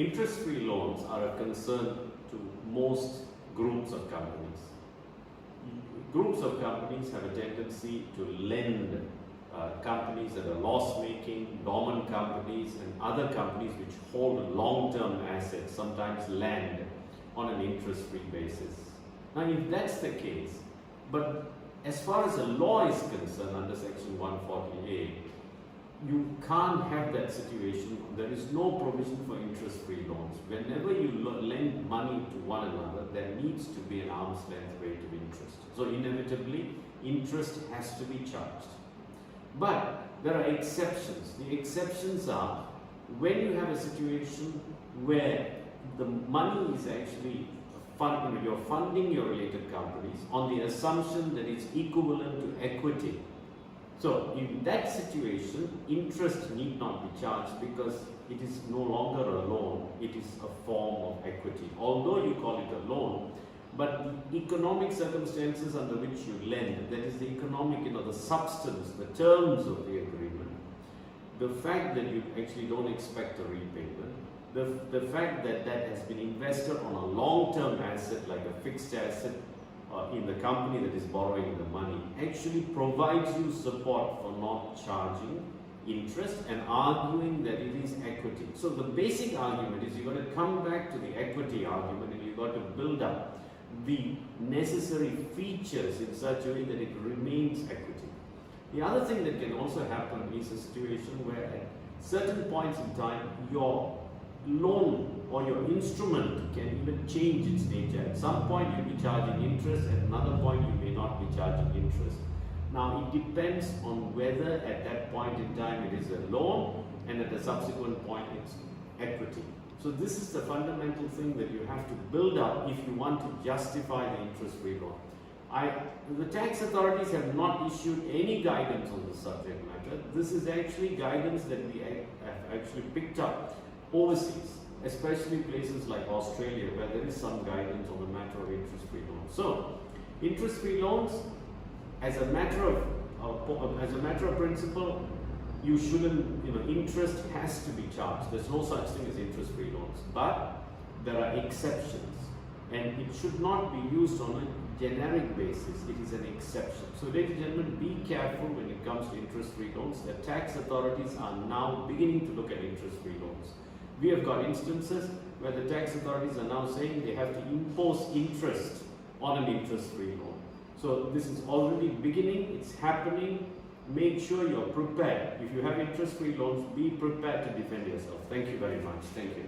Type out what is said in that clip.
Interest-free loans are a concern to most groups of companies. Groups of companies have a tendency to lend companies that are loss-making, dormant companies and other companies which hold long-term assets, sometimes land, on an interest-free basis. Now if that's the case, but as far as the law is concerned under section 140A, you can't have that situation. There is no provision for interest-free loans. Whenever you lend money to one another, there needs to be an arm's length rate of interest. So inevitably, interest has to be charged. But there are exceptions. The exceptions are when you have a situation where the money is actually you're funding your related companies on the assumption that it's equivalent to equity. So in that situation, interest need not be charged because it is no longer a loan, it is a form of equity. Although you call it a loan, but the economic circumstances under which you lend, that is the economic, the substance, the terms of the agreement, the fact that you actually don't expect a repayment, the fact that that has been invested on a long-term asset like a fixed asset in the company that is borrowing the money, actually provides you support for not charging interest and arguing that it is equity. So the basic argument is you've got to come back to the equity argument and you've got to build up the necessary features in such a way that it remains equity. The other thing that can also happen is a situation where at certain points in time your loan or your instrument can even change its nature. At some point you'll be charging interest, at another point you may not be charging interest. Now it depends on whether at that point in time it is a loan and at a subsequent point it's equity. So this is the fundamental thing that you have to build up if you want to justify the interest-free loan. The tax authorities have not issued any guidance on the subject matter. This is actually guidance that we have actually picked up overseas, especially places like Australia where there is some guidance on the matter of interest-free loans. So, interest-free loans, as a matter of principle, you shouldn't, interest has to be charged. There's no such thing as interest-free loans, but there are exceptions, and it should not be used on a generic basis. It is an exception. So, ladies and gentlemen, be careful when it comes to interest-free loans. The tax authorities are now beginning to look at interest-free loans. We have got instances where the tax authorities are now saying they have to impose interest on an interest-free loan. So this is already beginning, it's happening. Make sure you're prepared. If you have interest-free loans, be prepared to defend yourself. Thank you very much. Thank you.